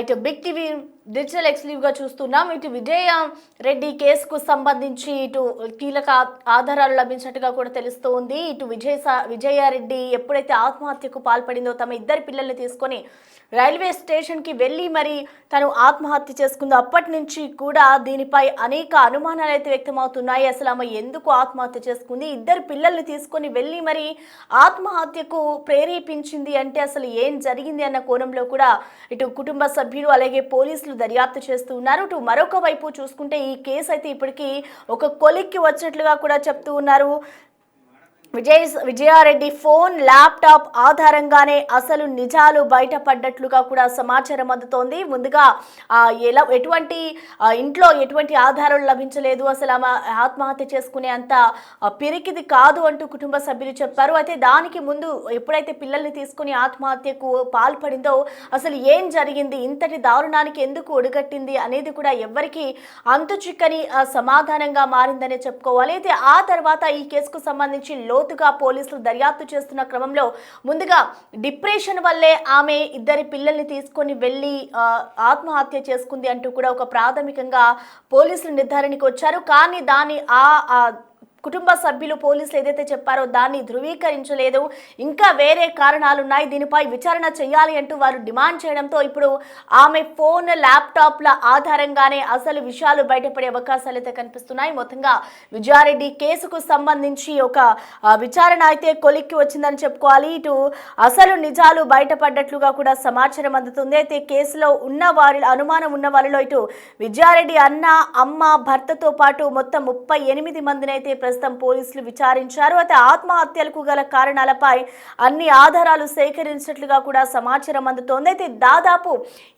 Right big TV digital exclusive గా చూస్తున్నాం. ఇటు విజయ రెడ్డి కేసుకు సంబంధించి ఇటు కీలక ఆధారాలు లభించినట్టుగా కూడా తెలుస్తోంది. ఇటు విజయారెడ్డి ఎప్పుడైతే ఆత్మహత్యకు పాల్పడిందో తమ ఇద్దరు పిల్లల్ని తీసుకొని రైల్వే స్టేషన్ కి వెళ్ళి మరి తను ఆత్మహత్య చేసుకుందో అప్పటి నుంచి కూడా దీనిపై అనేక అనుమానాలు అయితే వ్యక్తమవుతున్నాయి. అసలు ఆమె ఎందుకు ఆత్మహత్య చేసుకుంది, ఇద్దరు పిల్లల్ని తీసుకొని వెళ్ళి మరి ఆత్మహత్యకు ప్రేరేపించింది అంటే అసలు ఏం జరిగింది అన్న కోణంలో కూడా ఇటు కుటుంబ సభ్యులు అలాగే పోలీసులు దర్యాప్తు చేస్తూ ఉన్నారు. ఇటు మరొక వైపు చూసుకుంటే ఈ కేసు అయితే ఇప్పటికీ ఒక కొలిక్కి వచ్చినట్లుగా కూడా చెప్తూ ఉన్నారు. విజయారెడ్డి ఫోన్ ల్యాప్టాప్ ఆధారంగానే అసలు నిజాలు బయటపడ్డట్లుగా కూడా సమాచారం అందుతోంది. ముందుగా ఎటువంటి ఇంట్లో ఎటువంటి ఆధారాలు లభించలేదు, అసలు ఆమె ఆత్మహత్య చేసుకునే అంత పిరికిది కాదు అంటూ కుటుంబ సభ్యులు చెప్పారు. అయితే దానికి ముందు ఎప్పుడైతే పిల్లల్ని తీసుకుని ఆత్మహత్యకు పాల్పడిందో అసలు ఏం జరిగింది, ఇంతటి దారుణానికి ఎందుకు ఒడిగట్టింది అనేది కూడా ఎవ్వరికి అంతు చిక్కని సమాధానంగా మారిందనే చెప్పుకోవాలి. అయితే ఆ తర్వాత ఈ కేసుకు సంబంధించి లోతుగా పోలీసులు దర్యాప్తు చేస్తున్న క్రమంలో ముందుగా డిప్రెషన్ వల్లే ఆమె ఇద్దరి పిల్లల్ని తీసుకొని వెళ్ళి ఆత్మహత్య చేసుకుంది అంటూ కూడా ఒక ప్రాథమికంగా పోలీసులు నిర్ధారణకు వచ్చారు. కానీ దాని కుటుంబ సభ్యులు పోలీసులు ఏదైతే చెప్పారో దాన్ని ధృవీకరించలేదు. ఇంకా వేరే కారణాలు ఉన్నాయి, దీనిపై విచారణ చేయాలి అంటూ వారు డిమాండ్ చేయడంతో ఇప్పుడు ఆమె ఫోన్ ల్యాప్టాప్ల ఆధారంగానే అసలు విషయాలు బయటపడే అవకాశాలు అయితే కనిపిస్తున్నాయి. మొత్తంగా విజయారెడ్డి కేసుకు సంబంధించి ఒక విచారణ అయితే కొలిక్కి వచ్చిందని చెప్పుకోవాలి. ఇటు అసలు నిజాలు బయటపడ్డట్లుగా కూడా సమాచారం అందుతుంది. అయితే కేసులో ఉన్న వారి అనుమానం ఉన్న వారిలో ఇటు విజయారెడ్డి అన్న, అమ్మ, భర్తతో పాటు మొత్తం 38 మందిని అయితే ప్రస్తుతం పోలీసులు విచారించారు. అయితే ఆత్మహత్యలకు గల కారణాలపై అన్ని ఆధారాలు సేకరించినట్లుగా కూడా సమాచారం అందుతోంది. అయితే దాదాపు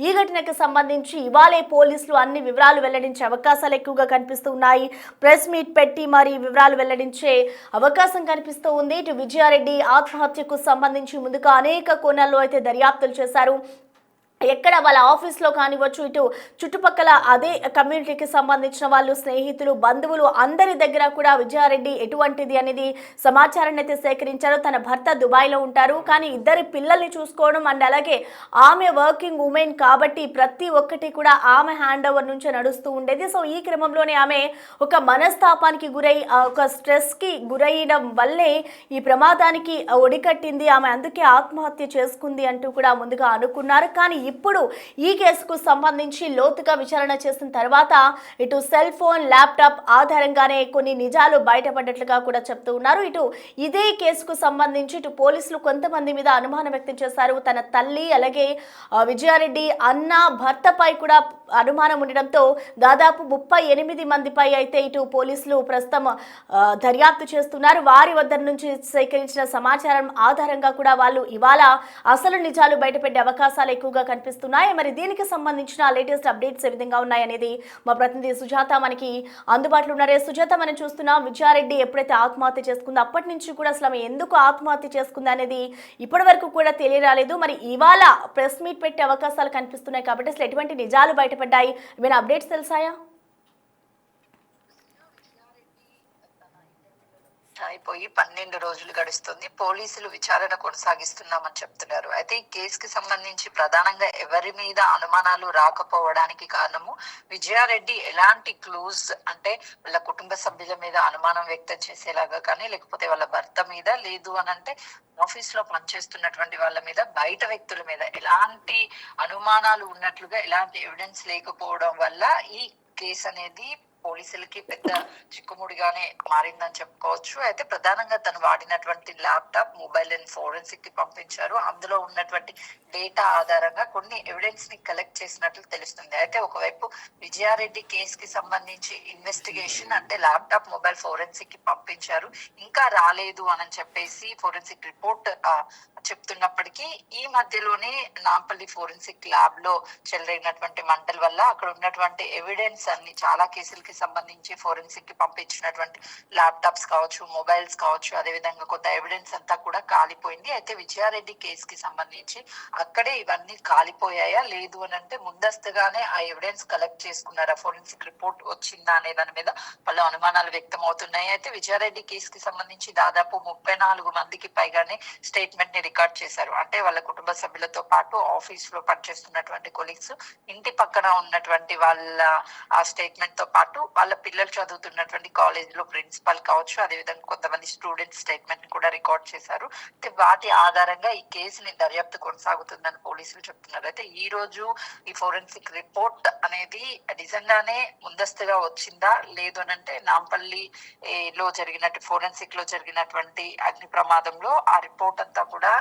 ఈ ఘటనకు సంబంధించి ఇవాళే పోలీసులు అన్ని వివరాలు వెల్లడించే అవకాశాలు ఎక్కువగా కనిపిస్తూ ఉన్నాయి. ప్రెస్ మీట్ పెట్టి మరి వివరాలు వెల్లడించే అవకాశం కనిపిస్తూ ఉంది. ఇటు విజయారెడ్డి ఆత్మహత్యకు సంబంధించి ముందుగా అనేక కోణాల్లో అయితే దర్యాప్తులు చేశారు. ఎక్కడ వాళ్ళ ఆఫీస్లో కానివచ్చు, ఇటు చుట్టుపక్కల అదే కమ్యూనిటీకి సంబంధించిన వాళ్ళు, స్నేహితులు, బంధువులు అందరి దగ్గర కూడా విజయారెడ్డి ఎటువంటిది అనేది సమాచారాన్ని అయితే సేకరించారు. తన భర్త దుబాయ్లో ఉంటారు, కానీ ఇద్దరి పిల్లల్ని చూసుకోవడం అండ్ అలాగే ఆమె వర్కింగ్ ఉమెన్ కాబట్టి ప్రతి ఒక్కటి కూడా ఆమె హ్యాండ్ ఓవర్ నుంచే నడుస్తూ ఉండేది. సో ఈ క్రమంలోనే ఆమె ఒక మనస్తాపానికి గురై ఒక స్ట్రెస్కి గురయ్యడం వల్లే ఈ ప్రమాదానికి ఒడికట్టింది, ఆమె అందుకే ఆత్మహత్య చేసుకుంది అంటూ కూడా ముందుగా అనుకున్నారు. కానీ ఇప్పుడు ఈ కేసుకు సంబంధించి లోతుగా విచారణ చేసిన తర్వాత ఇటు సెల్ ఫోన్, ల్యాప్టాప్ ఆధారంగానే కొన్ని నిజాలు బయటపడ్డట్లుగా కూడా చెప్తూ ఉన్నారు. ఇటు ఇదే కేసుకు సంబంధించి ఇటు పోలీసులు కొంతమంది మీద అనుమానం వ్యక్తం చేశారు. తన తల్లి అలాగే విజయారెడ్డి అన్న, భర్తపై కూడా అనుమానం ఉండడంతో దాదాపు 38 మందిపై అయితే ఇటు పోలీసులు ప్రస్తుతం దర్యాప్తు చేస్తున్నారు. వారి వద్ద నుంచి సేకరించిన సమాచారం ఆధారంగా కూడా వాళ్ళు ఇవాళ అసలు నిజాలు బయటపడే అవకాశాలు ఎక్కువగా కనిపిస్తున్నాయి. మరి దీనికి సంబంధించిన లేటెస్ట్ అప్డేట్స్ ఏ విధంగా ఉన్నాయనేది మా ప్రతినిధి సుజాత మనకి అందుబాటులో ఉన్నారే. సుజాత, మనం చూస్తున్నాం విజయారెడ్డి ఎప్పుడైతే ఆత్మహత్య చేసుకుందో అప్పటి నుంచి కూడా అసలు ఆమె ఎందుకు ఆత్మహత్య చేసుకుంది అనేది ఇప్పటి వరకు కూడా తెలియరాలేదు. మరి ఇవాళ ప్రెస్ మీట్ పెట్టే అవకాశాలు కనిపిస్తున్నాయి కాబట్టి అసలు ఎటువంటి నిజాలు బయటపడ్డాయి, ఏమైనా అప్డేట్స్ తెలిసాయా? అయిపోయి 12 రోజులు గడుస్తుంది. పోలీసులు విచారణ కొనసాగిస్తున్నామని చెప్తున్నారు. అయితే ఈ కేసుకి సంబంధించి ప్రధానంగా ఎవరి మీద అనుమానాలు రాకపోవడానికి కారణము విజయారెడ్డి ఎలాంటి క్లూస్ అంటే వాళ్ళ కుటుంబ సభ్యుల మీద అనుమానం వ్యక్తం చేసేలాగా కానీ, లేకపోతే వాళ్ళ భర్త మీద, లేదు అని అంటే ఆఫీస్ లో పనిచేస్తున్నటువంటి వాళ్ళ మీద, బయట వ్యక్తుల మీద ఎలాంటి అనుమానాలు ఉన్నట్లుగా ఎలాంటి ఎవిడెన్స్ లేకపోవడం వల్ల ఈ కేసు అనేది పోలీసులకి పెద్ద చిక్కుముడిగానే మారిందని చెప్పుకోవచ్చు. అయితే ప్రధానంగా తను వాడినటువంటి ల్యాప్టాప్, మొబైల్ అండ్ ఫోరెన్సిక్ కి పంపించారు. అందులో ఉన్నటువంటి డేటా ఆధారంగా కొన్ని ఎవిడెన్స్ ని కలెక్ట్ చేసినట్లు తెలుస్తుంది. అయితే ఒకవైపు విజయారెడ్డి కేసు కి సంబంధించి ఇన్వెస్టిగేషన్ అంటే ల్యాప్టాప్, మొబైల్ ఫోరెన్సిక్ కి పంపించారు, ఇంకా రాలేదు అని చెప్పేసి ఫోరెన్సిక్ రిపోర్ట్ చెప్తున్నప్పటికీ ఈ మధ్యలోనే నాంపల్లి ఫోరెన్సిక్ ల్యాబ్ లో చెలరైనటువంటి మంటల వల్ల అక్కడ ఉన్నటువంటి ఎవిడెన్స్ అన్ని చాలా కేసులకి కి సంబంధించి ఫోరెన్సిక్ కి పంపించినటువంటి ల్యాప్టాప్స్ కావచ్చు, మొబైల్స్ కావచ్చు, అదేవిధంగా కొంత ఎవిడెన్స్ అంతా కూడా కాలిపోయింది. అయితే విజయారెడ్డి కేసు కి సంబంధించి అక్కడే ఇవన్నీ కాలిపోయాయా లేదు అని అంటే ముందస్తుగానే ఆ ఎవిడెన్స్ కలెక్ట్ చేసుకున్నారా, ఫోరెన్సిక్ రిపోర్ట్ వచ్చిందా అనే దాని మీద పలు అనుమానాలు వ్యక్తం అవుతున్నాయి. అయితే విజయారెడ్డి కేసు కి సంబంధించి దాదాపు 34 మందికి పైగానే స్టేట్మెంట్ ని రికార్డ్ చేశారు. అంటే వాళ్ళ కుటుంబ సభ్యులతో పాటు ఆఫీస్ లో పనిచేస్తున్నటువంటి కొలీగ్స్, ఇంటి పక్కన ఉన్నటువంటి వాళ్ళ ఆ స్టేట్మెంట్ తో పాటు వాళ్ళ పిల్లలు చదువుతున్నటువంటి కాలేజ్ లో ప్రిన్సిపల్ కావచ్చు, అదేవిధంగా కొంతమంది స్టూడెంట్స్ స్టేట్మెంట్ కూడా రికార్డ్ చేశారు. అయితే వాటి ఆధారంగా ఈ కేసుని దర్యాప్తు కొనసాగుతుందని పోలీసులు చెప్తున్నారు. అయితే ఈ రోజు ఈ ఫోరెన్సిక్ రిపోర్ట్ అనేది నిజంగానే ముందస్తుగా వచ్చిందా లేదు అని అంటే నాంపల్లి లో జరిగినట్టు ఫోరెన్సిక్ లో జరిగినటువంటి అగ్ని ప్రమాదంలో ఆ రిపోర్ట్ అంతా కూడా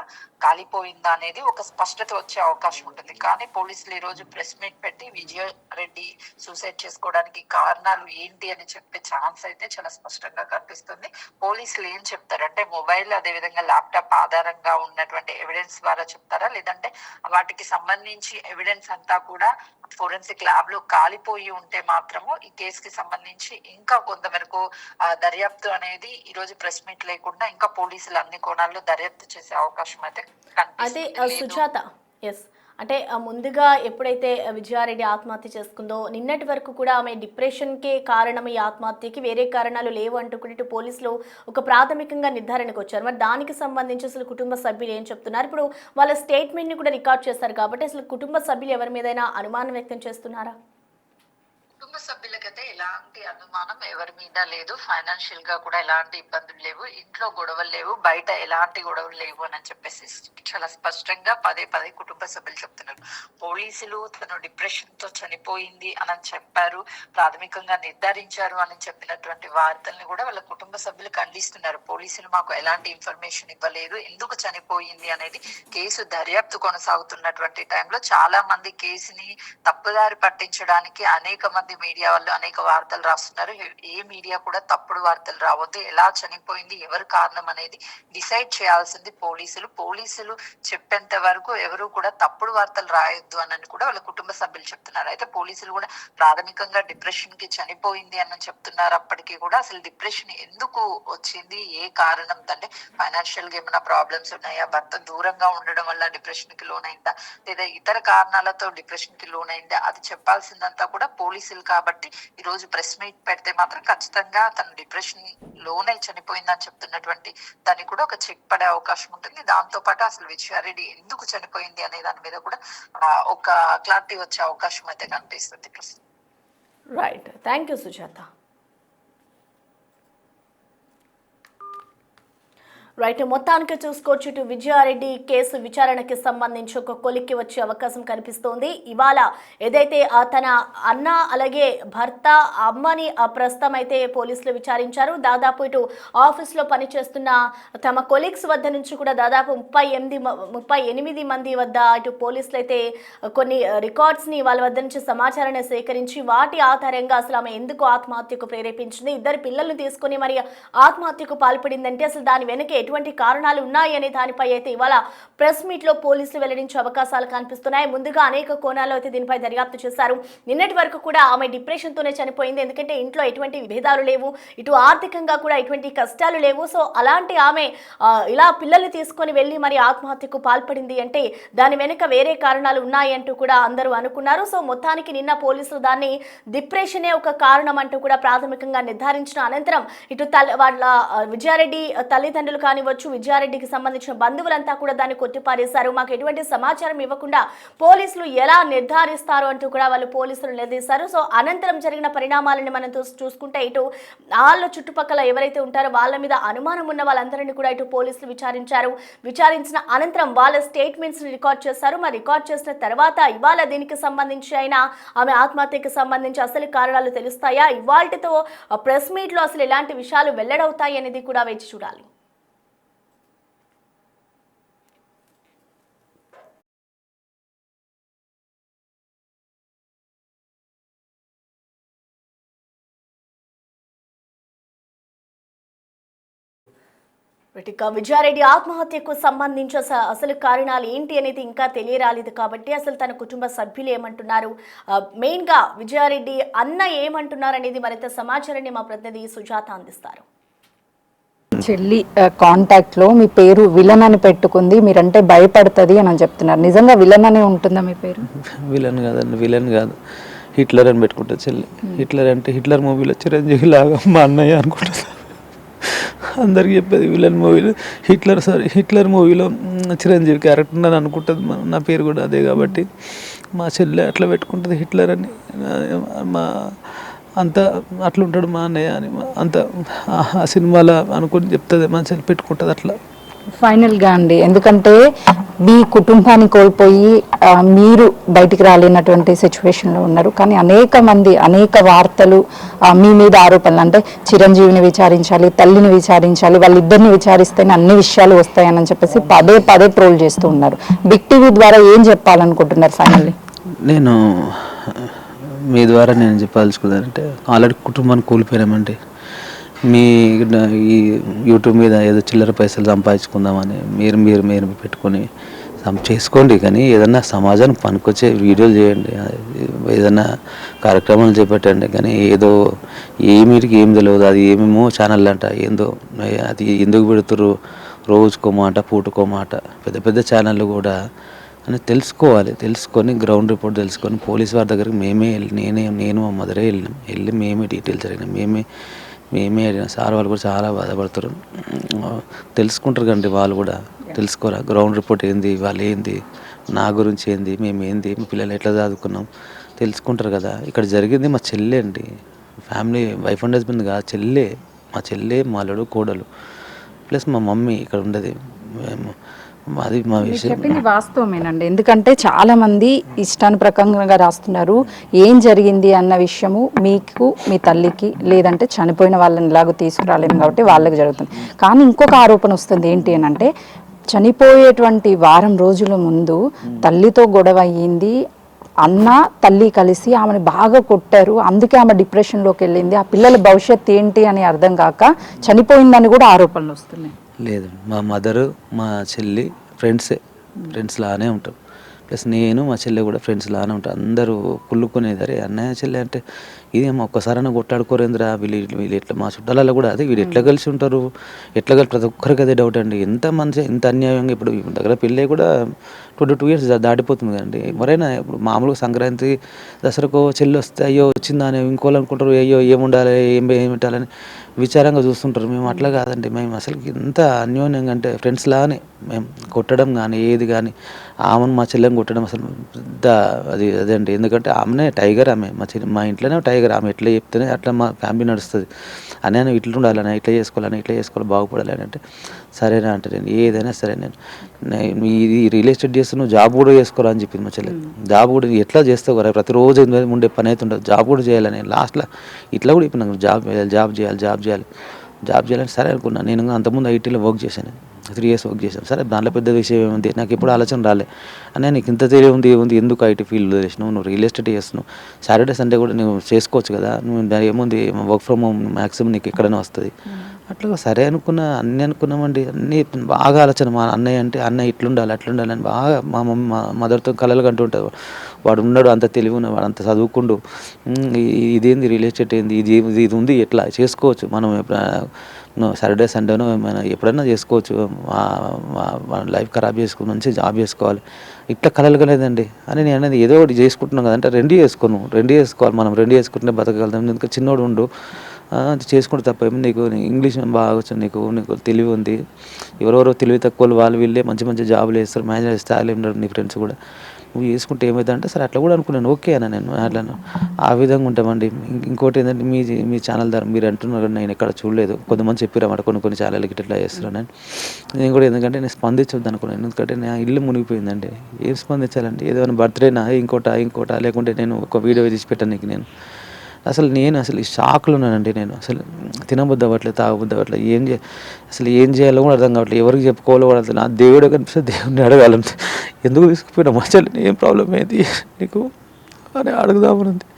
కాలిపోయిందా అనేది ఒక స్పష్టత వచ్చే అవకాశం ఉంటుంది. కానీ పోలీసులు ఈ రోజు ప్రెస్ మీట్ పెట్టి విజయారెడ్డి సూసైడ్ చేసుకోవడానికి కారణాలు ఏంటి అని చెప్పే ఛాన్స్ అయితే చాలా స్పష్టంగా కనిపిస్తుంది. పోలీసులు ఏం చెప్తారంటే మొబైల్ అదేవిధంగా ల్యాప్టాప్ ఆధారంగా ఉన్నటువంటి ఎవిడెన్స్ ద్వారా చెప్తారా, లేదంటే వాటికి సంబంధించి ఎవిడెన్స్ అంతా కూడా ఫోరెన్సిక్ ల్యాబ్ లో కాలిపోయి ఉంటే మాత్రము ఈ కేసుకి సంబంధించి ఇంకా కొంతవరకు దర్యాప్తు అనేది ఈ రోజు ప్రెస్ మీట్ లేకుండా ఇంకా పోలీసులు అన్ని కోణాల్లో దర్యాప్తు చేసే అవకాశం అయితే అదే కనిపిస్తుంది. సుజాత, ఎస్, అంటే ముందుగా ఎప్పుడైతే విజయారెడ్డి ఆత్మహత్య చేసుకుందో నిన్నటి వరకు కూడా ఆమె డిప్రెషన్కే కారణం ఈ ఆత్మహత్యకి, వేరే కారణాలు లేవు అంటూ కూడా ఇటు పోలీసులు ఒక ప్రాథమికంగా నిర్ధారణకు వచ్చారు. మరి దానికి సంబంధించి అసలు కుటుంబ సభ్యులు ఏం చెప్తున్నారు? ఇప్పుడు వాళ్ళ స్టేట్మెంట్ని కూడా రికార్డ్ చేస్తారు కాబట్టి అసలు కుటుంబ సభ్యులు ఎవరి మీదైనా అనుమానం వ్యక్తం చేస్తున్నారా? కుటుంబ సభ్యులకైతే ఎలాంటి అనుమానం ఎవరి మీద లేదు. ఫైనాన్షియల్ గా కూడా ఎలాంటి ఇబ్బందులు లేవు, ఇంట్లో గొడవలు లేవు, బయట ఎలాంటి గొడవలు లేవు అని చెప్పేసి చాలా స్పష్టంగా పదే పదే కుటుంబ సభ్యులు చెప్తున్నారు. పోలీసులు తను డిప్రెషన్ తో చనిపోయింది అని చెప్పారు, ప్రాథమికంగా నిర్ధారించారు అని చెప్పినటువంటి వార్తల్ని కూడా వాళ్ళ కుటుంబ సభ్యులు ఖండిస్తున్నారు. పోలీసులు మాకు ఎలాంటి ఇన్ఫర్మేషన్ ఇవ్వలేదు, ఎందుకు చనిపోయింది అనేది కేసు దర్యాప్తు కొనసాగుతున్నటువంటి టైంలో చాలా మంది కేసుని తప్పుదారి పట్టించడానికి అనేక మంది మీడియా వాళ్ళు అనేక వార్తలు రాస్తున్నారు. ఏ మీడియా కూడా తప్పుడు వార్తలు రావద్దు, ఎలా చనిపోయింది ఎవరు కారణం అనేది డిసైడ్ చేయాల్సింది పోలీసులు. పోలీసులు చెప్పేంత వరకు ఎవరు కూడా తప్పుడు వార్తలు రాయొద్దు అని కూడా వాళ్ళ కుటుంబ సభ్యులు చెప్తున్నారు. అయితే పోలీసులు కూడా ప్రాథమికంగా డిప్రెషన్ కి చనిపోయింది అని చెప్తున్నారు. అప్పటికీ కూడా అసలు డిప్రెషన్ ఎందుకు వచ్చింది, ఏ కారణం అంటే ఫైనాన్షియల్ గా ఏమైనా ప్రాబ్లమ్స్ ఉన్నాయా, భర్త దూరంగా ఉండడం వల్ల డిప్రెషన్ కి లోనైందా, లేదా ఇతర కారణాలతో డిప్రెషన్ కి లోనైందా, అది చెప్పాల్సిందంతా కూడా పోలీసులు. కాబట్టి ఈ రోజు ప్రెస్ మీట్ పెడితే మాత్రం ఖచ్చితంగా తను డిప్రెషన్ లోనే చనిపోయిందని చెప్తున్నటువంటి దానికి కూడా ఒక చెక్ పడే అవకాశం ఉంటుంది. దాంతో పాటు అసలు విజయారెడ్డి ఎందుకు చనిపోయింది అనే దాని మీద కూడా ఒక క్లారిటీ వచ్చే అవకాశం అయితే కనిపిస్తుంది. Right, thank you Sujatha. Right, మొత్తానికి చూసుకోవచ్చు ఇటు విజయారెడ్డి కేసు విచారణకి సంబంధించి ఒక కొలిక్కి వచ్చే అవకాశం కనిపిస్తోంది. ఇవాళ ఏదైతే తన అన్న అలాగే భర్త అమ్మని ప్రస్తుతం అయితే పోలీసులు విచారించారు. దాదాపు ఇటు ఆఫీస్లో పనిచేస్తున్న తమ కొలీగ్స్ వద్ద నుంచి కూడా దాదాపు 38 మంది వద్ద ఇటు పోలీసులు అయితే కొన్ని రికార్డ్స్ని వాళ్ళ వద్ద నుంచి సమాచారాన్ని సేకరించి వాటి ఆధారంగా అసలు ఆమె ఎందుకు ఆత్మహత్యకు ప్రేరేపించింది, ఇద్దరు పిల్లల్ని తీసుకుని మరి ఆత్మహత్యకు పాల్పడిందంటే అసలు దాని వెనక ఎటువంటి కారణాలు ఉన్నాయి అనే దానిపై అయితే ఇవాళ ప్రెస్ మీట్ లో పోలీసులు వెల్లడించే అవకాశాలు కనిపిస్తున్నాయి. ముందుగా అనేక కోణాల్లో అయితే దీనిపై దర్యాప్తు చేశారు. నిన్నటి వరకు కూడా ఆమె డిప్రెషన్ తోనే చనిపోయింది, ఎందుకంటే ఇంట్లో ఎటువంటి భేదాలు లేవు, ఇటు ఆర్థికంగా కూడా ఎటువంటి కష్టాలు లేవు. సో అలాంటి ఆమె ఇలా పిల్లల్ని తీసుకొని వెళ్ళి మరి ఆత్మహత్యకు పాల్పడింది అంటే దాని వెనుక వేరే కారణాలు ఉన్నాయి అంటూ కూడా అందరూ అనుకున్నారు. సో మొత్తానికి నిన్న పోలీసులు దాన్ని డిప్రెషనే ఒక కారణం అంటూ కూడా ప్రాథమికంగా నిర్ధారించిన అనంతరం ఇటు వాళ్ళ విజయారెడ్డి తల్లిదండ్రులు కానివచ్చు, విజయారెడ్డికి సంబంధించిన బంధువులంతా కూడా దాన్ని కొట్టిపారేశారు. మాకు ఎటువంటి సమాచారం ఇవ్వకుండా పోలీసులు ఎలా నిర్ధారిస్తారు అంటూ కూడా వాళ్ళు పోలీసులు నిలదీశారు. సో అనంతరం జరిగిన పరిణామాలను మనం చూసుకుంటే ఇటు వాళ్ళ చుట్టుపక్కల ఎవరైతే ఉంటారో వాళ్ళ మీద అనుమానం ఉన్న వాళ్ళందరినీ కూడా ఇటు పోలీసులు విచారించారు. విచారించిన అనంతరం వాళ్ళ స్టేట్మెంట్స్ రికార్డ్ చేశారు. మరి రికార్డ్ చేసిన తర్వాత ఇవాళ దీనికి సంబంధించి అయినా ఆమె ఆత్మహత్యకు సంబంధించి అసలు కారణాలు తెలుస్తాయా, ఇవాల్టితో ప్రెస్ మీట్ లో అసలు ఎలాంటి విషయాలు వెల్లడవుతాయి అనేది కూడా వేచి చూడాలి. ఇక విజయారెడ్డి ఆత్మహత్యకు సంబంధించి అసలు కారణాలు ఏంటి అనేది ఇంకా తెలియరాలేదు కాబట్టి అసలు తన కుటుంబ సభ్యులు ఏమంటున్నారు, మెయిన్ గా విజయారెడ్డి అన్న ఏమంటున్నారు అనేది మరింత సమాచారాన్ని మా ప్రతినిధి సుజాత అందిస్తారు. చెల్లి కాంటాక్ట్ లో మీ పేరు విలన్ అని పెట్టుకుంది, మీరంటే భయపడుతుంది అని చెప్తున్నారు. నిజంగా విలన్ అనే ఉంటుందా మీ పేరు? విలన్ కాదండి, విలన్ కాదు, హిట్లర్ అని పెట్టుకుంటా చెల్లి. హిట్లర్ అంటే హిట్లర్ మూవీలో చిరంజీవి లాగా మా అన్నయ్య అనుకుంటున్నా. అందరికి చెప్పేది విలన్ మూవీలో హిట్లర్ మూవీలో చిరంజీవి క్యారెక్టర్ అని అనుకుంటుంది. నా పేరు కూడా అదే కాబట్టి మా చెల్లె అట్లా పెట్టుకుంటుంది హిట్లర్ అని. మా అంత అట్లుంటాడు మా అన్నయ్య అని అంత ఆ సినిమాలో అనుకుని చెప్తుంది, మా చెల్లి పెట్టుకుంటుంది అట్లా. ఫైనల్గా అండి, ఎందుకంటే మీ కుటుంబాన్ని కోల్పోయి మీరు బయటికి రాలేనటువంటి సిచ్యువేషన్లో ఉన్నారు, కానీ అనేక వార్తలు మీ మీద ఆరోపణలు, అంటే చిరంజీవిని విచారించాలి, తల్లిని విచారించాలి, వాళ్ళిద్దరిని విచారిస్తేనే అన్ని విషయాలు వస్తాయని చెప్పేసి పదే ట్రోల్ చేస్తూ ఉన్నారు. బిగ్ టీవీ ద్వారా ఏం చెప్పాలనుకుంటున్నారు ఫైనల్లీ? నేను మీ ద్వారా నేను చెప్పాల్సుకున్నానంటే, ఆల్రెడీ కుటుంబాన్ని కోల్పోయామంటే మీ ఈ యూట్యూబ్ మీద ఏదో చిల్లర పైసలు సంపాదించుకుందామని మీరు పెట్టుకొని చేసుకోండి, కానీ ఏదన్నా సమాజానికి పనికొచ్చే వీడియోలు చేయండి, ఏదన్నా కార్యక్రమాలు చేపట్టండి. కానీ ఏదో మీటికి ఏం తెలియదు, అది ఏమేమో ఛానల్ అంట, ఏందో అది ఎందుకు పెడుతురు, రోజుకో మాట పూటకో మాట, పెద్ద ఛానళ్ళు కూడా అని తెలుసుకొని గ్రౌండ్ రిపోర్ట్ తెలుసుకొని పోలీస్ వారి దగ్గరికి మేమే నేను మా మదరే వెళ్ళి మేమే డీటెయిల్స్ అడిగినాం, మేమే అడిగిన సార్ వాళ్ళు కూడా చాలా బాధపడతారు. తెలుసుకుంటారు కండి వాళ్ళు కూడా, తెలుసుకోరా గ్రౌండ్ రిపోర్ట్ ఏంది, వాళ్ళు ఏంది, నా గురించి ఏంది, మేము ఏంది, మా పిల్లలు ఎట్లా చదువుకున్నాం తెలుసుకుంటారు కదా. ఇక్కడ జరిగింది మా చెల్లె అండి, ఫ్యామిలీ వైఫ్ అండ్ హస్బెండ్ కాదు, మా చెల్లె మా అల్లుడు కోడలు ప్లస్ మా మమ్మీ ఇక్కడ ఉండదు. అది మా విషయం. చెప్పింది వాస్తవమేనండి, ఎందుకంటే చాలా మంది ఇష్టానుప్రకంగా రాస్తున్నారు. ఏం జరిగింది అన్న విషయము మీకు, మీ తల్లికి, లేదంటే చనిపోయిన వాళ్ళని ఇలాగో తీసుకురాలేము కాబట్టి వాళ్ళకి జరుగుతుంది. కానీ ఇంకొక ఆరోపణ వస్తుంది, ఏంటి అని అంటే చనిపోయేటువంటి వారం రోజుల ముందు తల్లితో గొడవ అయ్యింది, అన్న తల్లి కలిసి ఆమెను బాగా కొట్టారు, అందుకే ఆమె డిప్రెషన్లోకి వెళ్ళింది, ఆ పిల్లల భవిష్యత్తు ఏంటి అని అర్థం కాక చనిపోయిందని కూడా ఆరోపణలు వస్తున్నాయి. లేదు, మా మదరు మా చెల్లి ఫ్రెండ్స్ లానే ఉంటాం, ప్లస్ నేను మా చెల్లె కూడా ఫ్రెండ్స్ లానే ఉంటాం. అందరూ కుళ్ళుకునేది, అరే అన్నయ్య చెల్లె అంటే ఇదేమో ఒక్కసారైనా కొట్లాడుకోరేంద్రా వీళ్ళు ఎట్లా, మా చుట్టాలలో కూడా అదే వీళ్ళు ఎట్లా కలిసి ఉంటారు, ప్రతి ఒక్కరికి అదే డౌట్ అండి. ఎంత అన్యాయంగా ఇప్పుడు దగ్గర పెళ్ళి కూడా 22 years దాటిపోతుంది కదండి. ఎవరైనా ఇప్పుడు మామూలుగా సంక్రాంతి దసరాకు చెల్లి వస్తే అయ్యో వచ్చిందా అని ఇంకోళ్ళు అనుకుంటారు, అయ్యో ఏముండాలి ఏం పెట్టాలని విచారంగా చూస్తుంటారు. మేము అట్లా కాదండి, మేము అసలు ఎంత అన్యోన్యంగా అంటే ఫ్రెండ్స్ లాగానే మేము కొట్టడం కానీ ఏది కానీ, ఆమెను మా చెల్లెని కొట్టడం అసలు అదే అండి. ఎందుకంటే ఆమెనే టైగర్, ఆమె మా ఇంట్లోనే టైగర్, ఆమె ఎట్లా చెప్తేనే అట్లా మా ఫ్యామిలీ నడుస్తుంది. అని ఇట్లా ఉండాలని, ఇట్లా చేసుకోవాలి బాగుపడాలి అని అంటే సరేనా అంటే నేను ఏదైనా సరే నేను ఇది రియల్ ఎస్టేట్ చేస్తున్నావు, జాబ్ కూడా చేసుకోరా అని చెప్పింది మా చెల్లె. జాబ్ కూడా ఎట్లా చేస్తావు కదా, ప్రతిరోజు ఉండే పని అయితే ఉంటుంది, జాబ్ కూడా చేయాలని లాస్ట్లో ఇట్లా కూడా చెప్పినాను, జాబ్ చేయాలని సరే అనుకున్నాను. నేను అంతకుముందు ఐటీలో వర్క్ చేశాను, 3 years వర్క్ చేశాను. సరే దాంట్లో పెద్ద విషయం ఏముంది, నాకు ఎప్పుడు ఆలోచన రాలే అని, నీకు ఇంత తెలియ ఉంది ఎందుకు ఐటీ ఫీల్డ్లో చేసినావు, నువ్వు రియల్ ఎస్టేట్ చేస్తున్నావు, సాటర్డే సండే కూడా నువ్వు చేసుకోవచ్చు కదా, నువ్వు ఏముంది వర్క్ ఫ్రమ్ హోమ్ మ్యాక్సిమం నీకు ఎక్కడైనా వస్తుంది. అట్లా సరే అనుకున్నామండి. అన్నీ బాగా ఆలోచన, మా అన్నయ్య ఇట్లుండాలి అట్లుండాలని బాగా మా మదర్తో కలలు కంటూ ఉంటుంది. వాడు ఉన్నాడు, అంత తెలివి ఉన్నాడు, వాడు అంత చదువుకుండు, ఇదేంది రియల్ ఎస్టేట్ ఏంది, ఇది ఉంది, ఎట్లా చేసుకోవచ్చు మనం, సాటర్డే సండేనో ఏమైనా ఎప్పుడైనా చేసుకోవచ్చు, లైఫ్ ఖరాబ్ చేసుకుని మంచి జాబ్ చేసుకోవాలి, ఇట్లా కలలు కలేదండి అని నేను అనేది. ఏదో ఒకటి చేసుకుంటున్నాం కదంటే రెండు చేసుకోవాలి, మనం రెండు చేసుకుంటే బతకగలుగుతాం. ఎందుకంటే చిన్నోడు ఉండు, చేసుకుంటే తప్ప నీకు ఇంగ్లీష్ బాగా వచ్చు, నీకు తెలివి ఉంది, ఎవరెవరో తెలివి తక్కువ వాళ్ళు వీళ్ళే మంచి జాబులు వేస్తారు, మేనేజర్ స్థాయిలో ఉన్నారు నీ ఫ్రెండ్స్ కూడా, నువ్వు చేసుకుంటే ఏమవుతుందంటే సరే అట్లా కూడా అనుకున్నాను, ఓకే అన్న నేను అట్లా ఆ విధంగా ఉంటామండి. ఇంకోటి ఏంటంటే మీ ఛానల్ ద్వారా మీరు అంటున్నారు, నేను ఎక్కడ చూడలేదు, కొంతమంది చెప్పారన్నమాట కొన్ని ఛానల్కి ఇట్లా చేస్తున్నాను. నేను కూడా ఎందుకంటే నేను స్పందించొద్దు అనుకున్నాను, ఎందుకంటే నా ఇల్లు మునిగిపోయిందండి. ఏం స్పందించాలండి, ఏదైనా బర్త్డేనా ఇంకోటా లేకుంటే నేను ఒక వీడియో తీసి పెట్టాను నీకు, నేను అసలు ఈ షాక్లో ఉన్నానండి. నేను అసలు తినబుద్ధి అవ్వట్లేదు, తాగబుద్ధి అవ్వట్లేదు, అసలు ఏం చేయాలో కూడా అర్థం కావట్లేదు, ఎవరికి చెప్పుకోవాలో కూడా అర్థం. నా దేవుడే కనిపిస్తే దేవుడిని అడగాలంటే, ఎందుకు తీసుకుపోయినా మా చెల్లిని, ఏం ప్రాబ్లం ఏంది నీకు అని అడుగుదామనుంది.